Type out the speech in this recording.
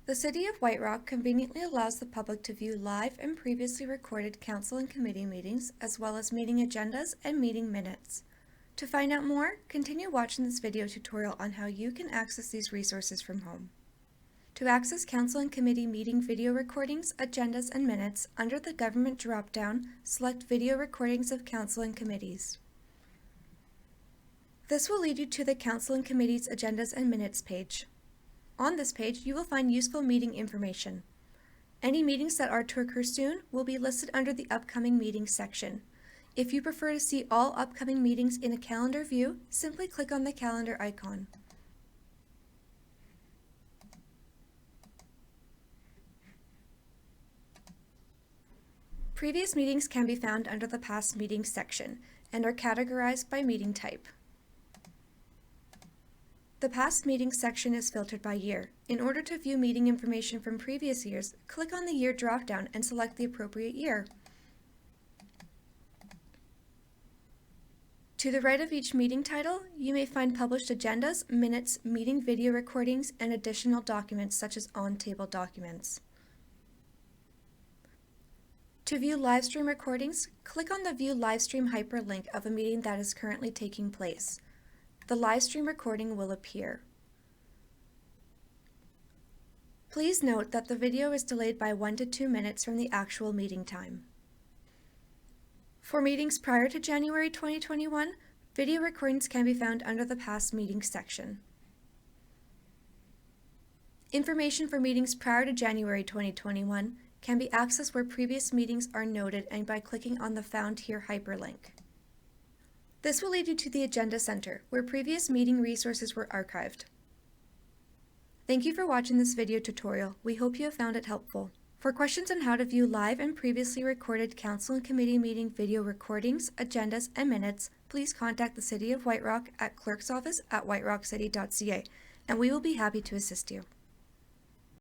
The City of White Rock conveniently allows the public to view live and previously recorded council and committee meetings, as well as meeting agendas and meeting minutes. To find out more, continue watching this video tutorial on how you can access these resources from home. To access council and committee meeting video recordings, agendas, and minutes, under the Government drop-down, select Video Recordings of Council and Committees. This will lead you to the Council and Committees Agendas and Minutes page. On this page, you will find useful meeting information. Any meetings that are to occur soon will be listed under the Upcoming Meetings section. If you prefer to see all upcoming meetings in a calendar view, simply click on the calendar icon. Previous meetings can be found under the Past Meetings section and are categorized by meeting type. The Past Meetings section is filtered by year. In order to view meeting information from previous years, click on the Year drop-down and select the appropriate year. To the right of each meeting title, you may find published agendas, minutes, meeting video recordings, and additional documents such as on-table documents. To view livestream recordings, click on the View Livestream hyperlink of a meeting that is currently taking place. The livestream recording will appear. Please note that the video is delayed by 1 to 2 minutes from the actual meeting time. For meetings prior to January 2021, video recordings can be found under the Past Meetings section. Information for meetings prior to January 2021 can be accessed where previous meetings are noted and by clicking on the Found Here hyperlink. This will lead you to the Agenda Center, where previous meeting resources were archived. Thank you for watching this video tutorial. We hope you have found it helpful. For questions on how to view live and previously recorded council and committee meeting video recordings, agendas, and minutes, please contact the City of White Rock at clerksoffice@whiterockcity.ca, and we will be happy to assist you.